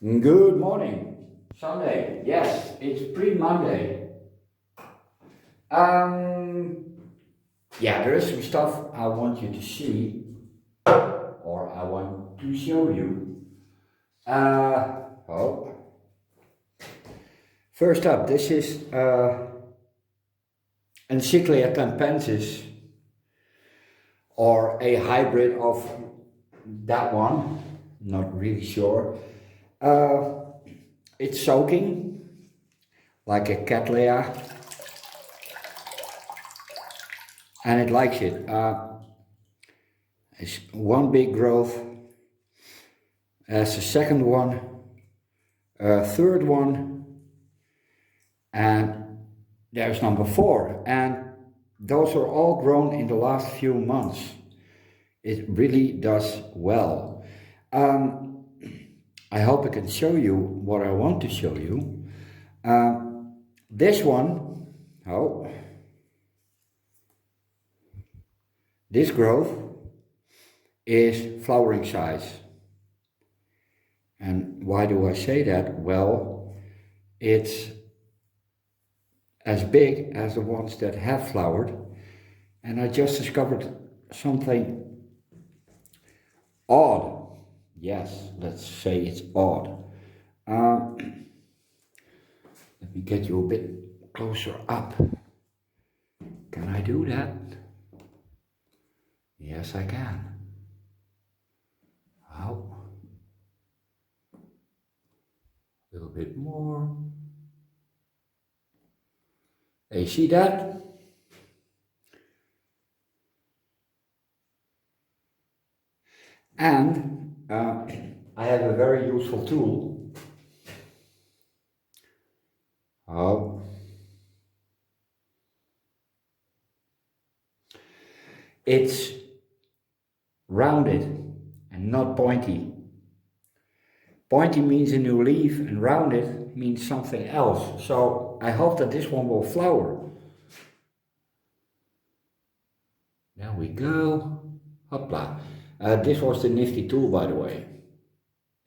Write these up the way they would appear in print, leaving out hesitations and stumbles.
Good morning. Sunday. Yes, it's pre-Monday. Um, yeah, there is some stuff I want you to see, or I want to show you. Oh, first up, this is Encyclia tampensis, or a hybrid of that one. Not really sure. Uh, it's soaking like a cattleya, and it likes it. It's one big growth, as a second one, a third one, and there's number 4. And those are all grown in the last few months. It really does well. I hope I can show you what I want to show you. This one, oh, this growth is flowering size. And why do I say that? Well, it's as big as the ones that have flowered. And I just discovered something odd. Yes, let's say it's odd. Let me get you a bit closer up. Can I do that? Yes, I can. Oh, a little bit more. Hey, you see that? And I have a very useful tool. Oh, it's rounded and not pointy. Pointy means a new leaf, and rounded means something else. So I hope that this one will flower. There we go. Hopla. This was the nifty tool, by the way.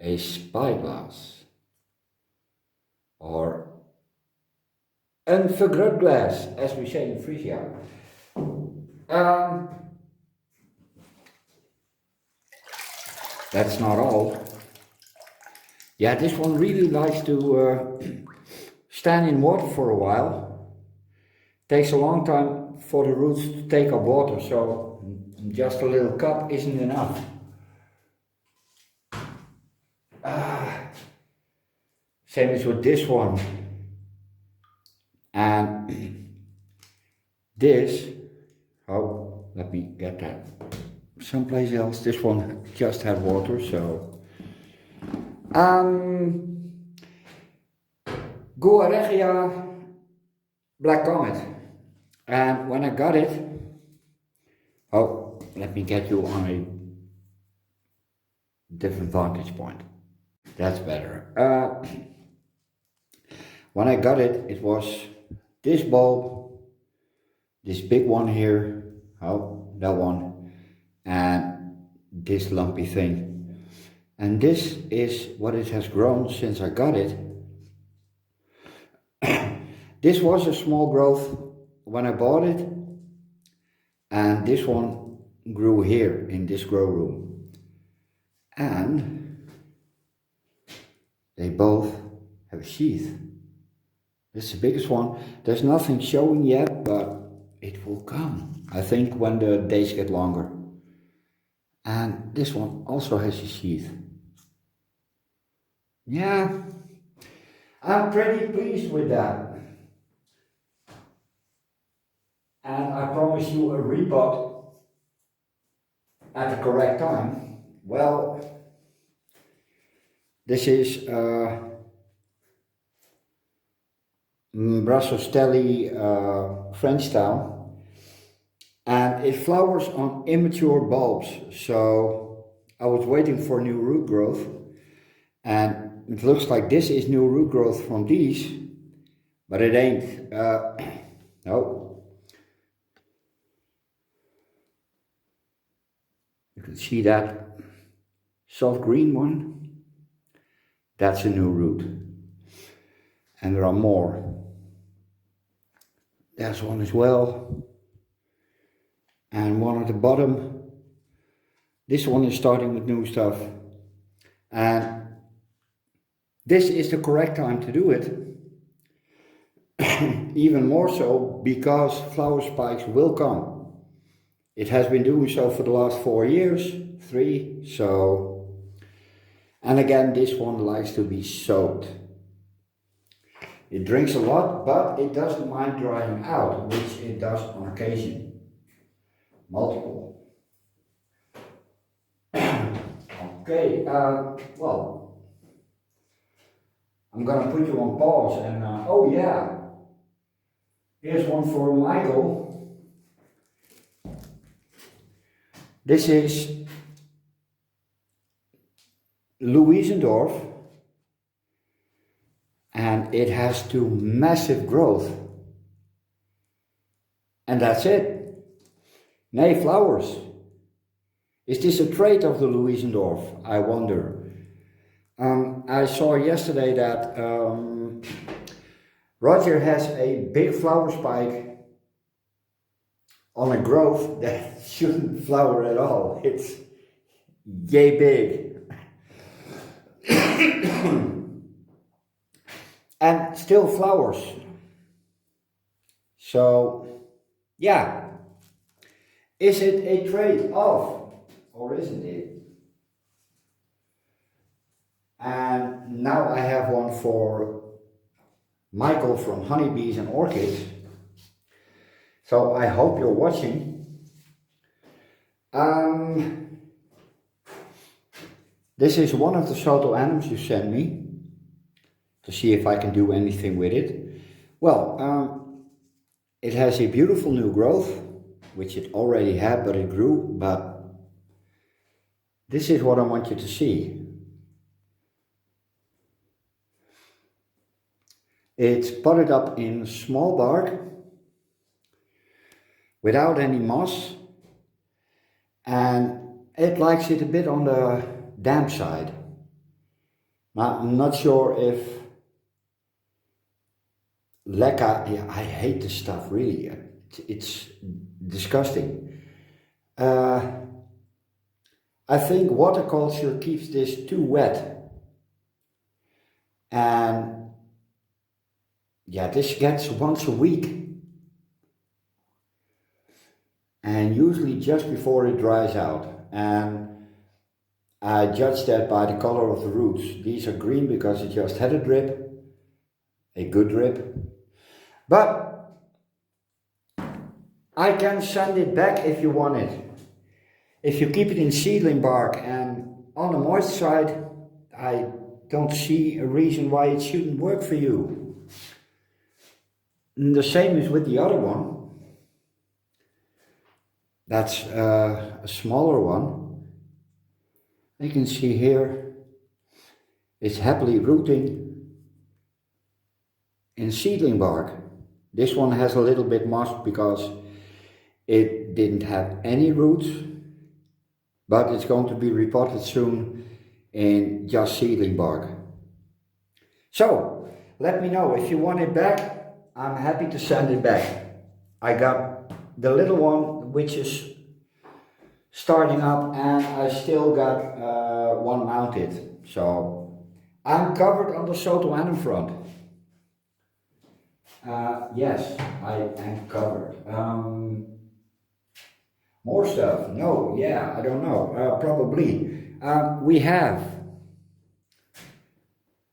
A spyglass. Or een vergrootglas, as we say in Frisia. That's not all. Yeah, this one really likes to stand in water for a while. Takes a long time for the roots to take up water, so just a little cup isn't enough. Same as with this one. And this, oh, let me get that someplace else. This one just had water, so. Guaregia Black Comet. And when I got it, oh, let me get you on a different vantage point. That's better. When I got it, it was this bulb, this big one here, oh, that one, and this lumpy thing. And this is what it has grown since I got it. This was a small growth when I bought it, and this one grew here in this grow room. And they both have a sheath. This is the biggest one. There's nothing showing yet, but it will come, I think, when the days get longer. And this one also has a sheath. Yeah, I'm pretty pleased with that. And I promise you a repot at the correct time. Well, this is Brassostelli French style, and it flowers on immature bulbs. So I was waiting for new root growth, and it looks like this is new root growth from these, but it ain't. No. You can see that soft green one. That's a new root. And there are more. There's one as well. And one at the bottom. This one is starting with new stuff. And this is the correct time to do it. Even more so because flower spikes will come. It has been doing so for the last 4 years, 3, so. And again, this one likes to be soaked. It drinks a lot, but it doesn't mind drying out, which it does on occasion. Multiple. Okay, well, I'm gonna put you on pause and, oh yeah, here's one for Maykel. This is Louisendorf, and it has 2 massive growth. And that's it. Nay, flowers. Is this a trait of the Louisendorf? I wonder. I saw yesterday that Roger has a big flower spike on a growth that shouldn't flower at all. It's yay big. And still flowers. So, yeah. Is it a trait of, or isn't it? And now I have one for Maykel from Honeybees and Orchids. So I hope you're watching. This is one of the Soto Anims you sent me to see if I can do anything with it. Well, it has a beautiful new growth, which it already had, but it grew. But this is what I want you to see. It's potted up in small bark, without any moss, and it likes it a bit on the damp side. Now, I'm not sure if leca, yeah, I hate this stuff really, it's disgusting. I think waterculture keeps this too wet, and yeah, this gets once a week, and usually just before it dries out. And I judge that by the color of the roots. These are green because it just had a drip, a good drip. But I can send it back if you want it. If you keep it in seedling bark and on the moist side, I don't see a reason why it shouldn't work for you. And the same is with the other one. That's a smaller one. You can see here, it's happily rooting in seedling bark. This one has a little bit moss because it didn't have any roots, but it's going to be repotted soon in just seedling bark. So, let me know if you want it back. I'm happy to send it back. I got the little one, which is starting up, and I still got one mounted. So I'm covered on the Soto Anim front. Yes, I am covered. More stuff? No, yeah, I don't know. Probably. We have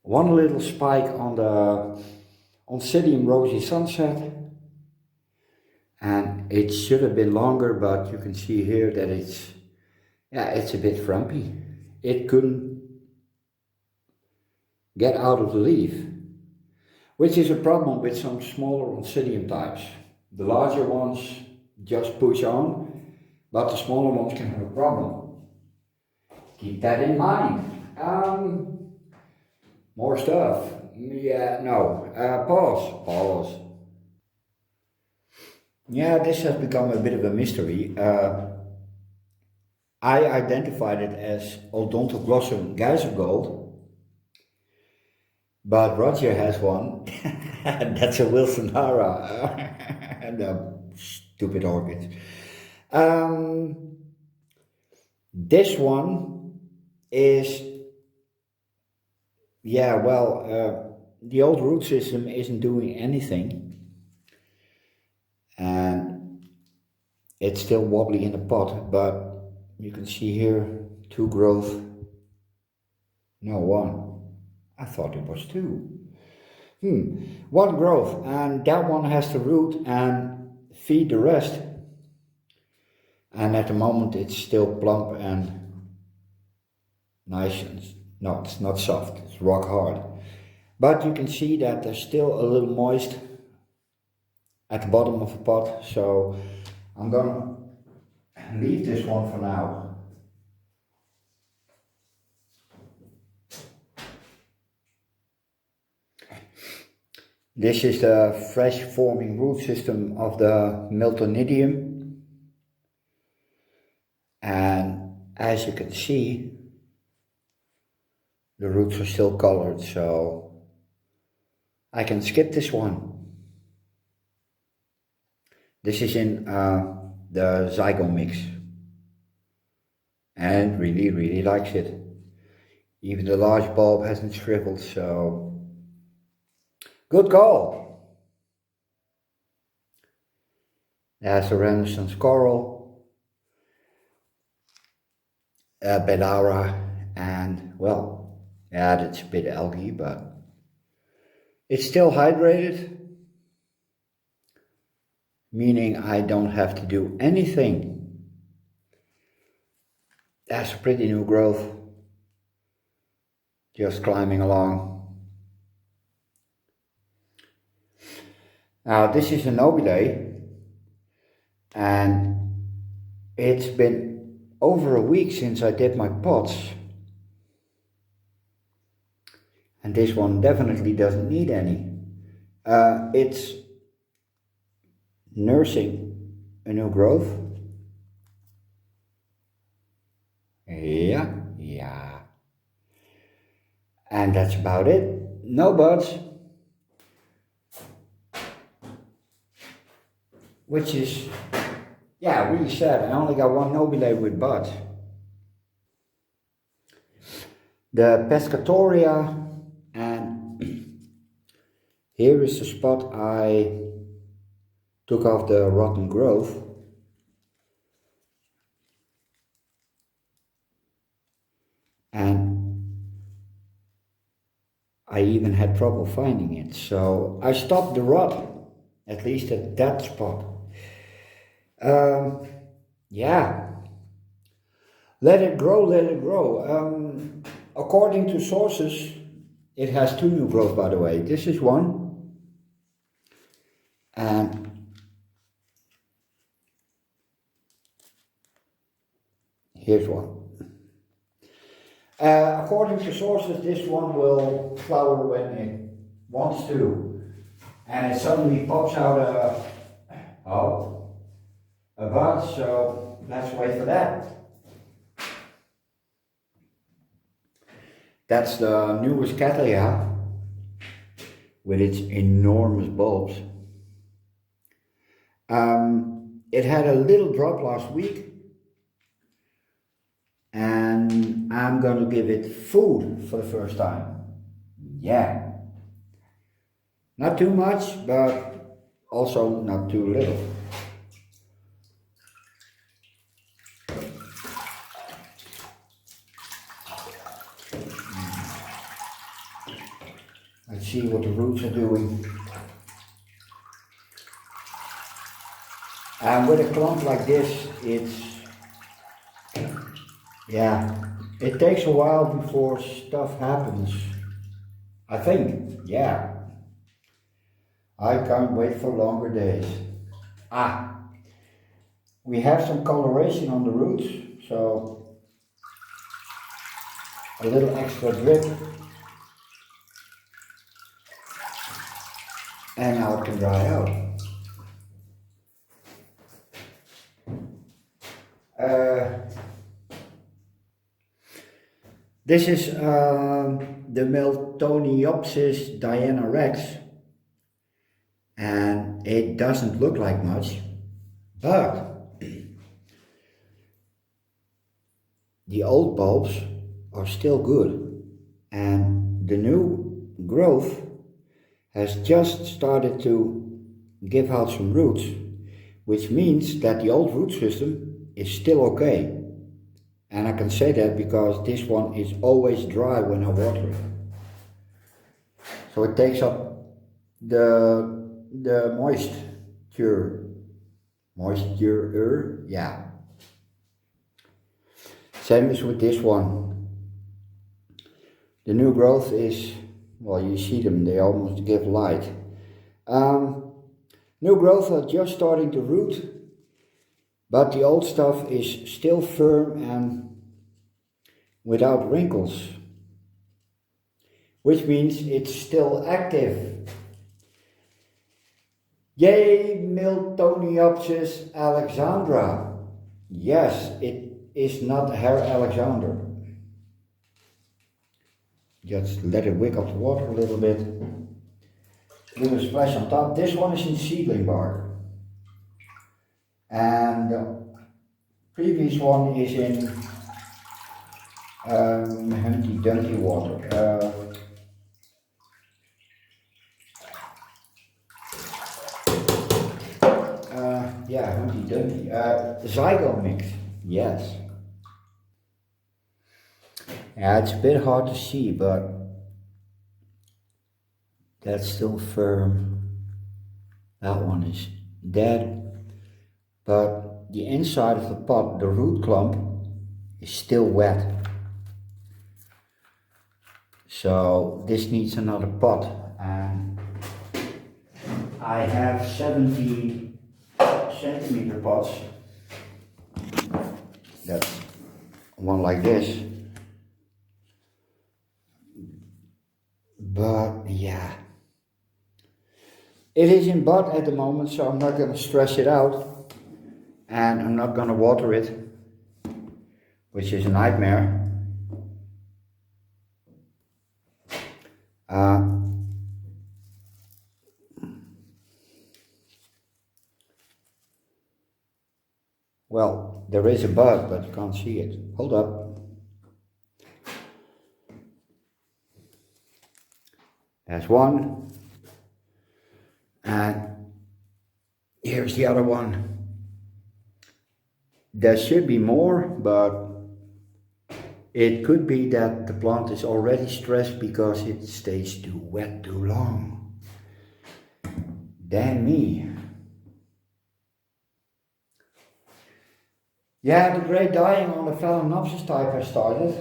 one little spike on the Oncidium Rosy Sunset, and it should have been longer, but you can see here that it's a bit frumpy. It couldn't get out of the leaf, which is a problem with some smaller Oncidium types. The larger ones just push on, but the smaller ones can have a problem. Keep that in mind. More stuff. Yeah, no. Pause. Yeah, this has become a bit of a mystery. I identified it as Odontoglossum geysergold, But Roger has one. That's a Wilson Hara. And stupid orchids. Um, this one is, yeah, well, the old root system isn't doing anything. And it's still wobbly in the pot, but you can see here 2 growth. No, 1. I thought it was 2. 1 growth, and that one has to root and feed the rest. And at the moment it's still plump and nice, and no, it's not soft, it's rock hard. But you can see that there's still a little moist at the bottom of the pot, so I'm gonna leave this one for now. This is the fresh forming root system of the Miltonidium, and as you can see, the roots are still colored, so I can skip this one. This is in the Zygo mix, and really likes it. Even the large bulb hasn't shriveled, so good call. There's a Renaissance Coral, Bedara, and well, yeah, that's a bit algae, but it's still hydrated, meaning I don't have to do anything. That's a pretty new growth, just climbing along. Now this is a nobile, and it's been over a week since I did my pots, and this one definitely doesn't need any. It's nursing a new growth. Yeah. And that's about it. No buds. Which is, yeah, really sad. I only got 1 nobile with buds. The Pescatoria, and here is the spot I took off the rotten growth. And I even had trouble finding it, so I stopped the rot, at least at that spot. Yeah, let it grow. According to sources, it has 2 new growth, by the way. This is one, and here's one. According to sources, this one will flower when it wants to, and it suddenly pops out a bud, so let's wait for that. That's the newest Cattleya with its enormous bulbs. It had a little drop last week, and I'm gonna give it food for the first time. Yeah. Not too much, but also not too little. Let's see what the roots are doing. And with a clump like this, it takes a while before stuff happens. I think, yeah. I can't wait for longer days. We have some coloration on the roots, so a little extra drip. And now it can dry out. This is the Miltoniopsis Diana Rex, and it doesn't look like much, but the old bulbs are still good, and the new growth has just started to give out some roots, which means that the old root system is still okay. And I can say that because this one is always dry when I water it. So it takes up the moisture, yeah. Same as with this one. The new growth is, well, you see them, they almost give light. New growth are just starting to root, but the old stuff is still firm and without wrinkles, which means it's still active. Yay, Miltoniopsis alexandra. Yes, it is not Herr Alexander. Just let it wick up the water a little bit. Give a splash on top. This one is in seedling bark. And the previous one is in Humpty Dumpty water. Yeah, Humpty Dumpty. Zygo mix, yes. Yeah, it's a bit hard to see, but that's still firm. That one is dead. But the inside of the pot, the root clump, is still wet. So this needs another pot. And I have 70 centimeter pots. That's one like this. But yeah, it is in bud at the moment, so I'm not going to stress it out, and I'm not going to water it, which is a nightmare. Well, there is a bud, but you can't see it. Hold up. There's one. And here's the other one. There should be more, but it could be that the plant is already stressed because it stays too wet too long. Damn me. Yeah, the great dying on the Phalaenopsis type has started,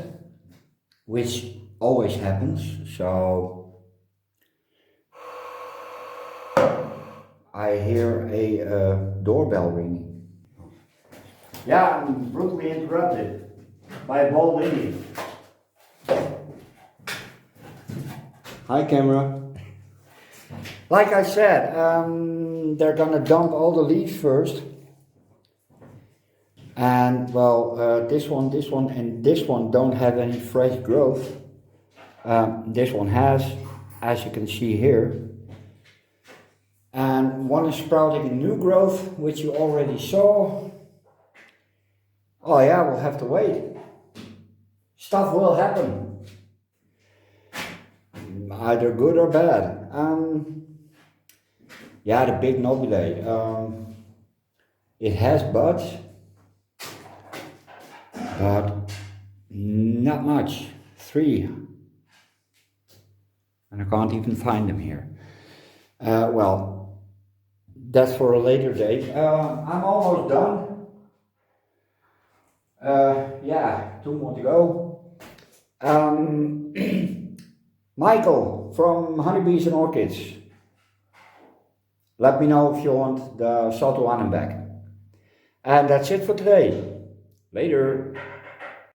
which always happens, so I hear a doorbell ringing. Yeah, I'm brutally interrupted by a bald Indian. Hi, camera. Like I said, they're gonna dump all the leaves first. And well, this one, and this one don't have any fresh growth. This one has, as you can see here. And one is sprouting a new growth, which you already saw. Oh yeah, we'll have to wait. Stuff will happen. Either good or bad. Yeah, the big nobile. It has buds, but not much. 3. And I can't even find them here. Well, that's for a later date. I'm almost done. Yeah, 2 more to go. Maykel from Honeybees and Orchids. Let me know if you want the Salto back. And that's it for today. Later.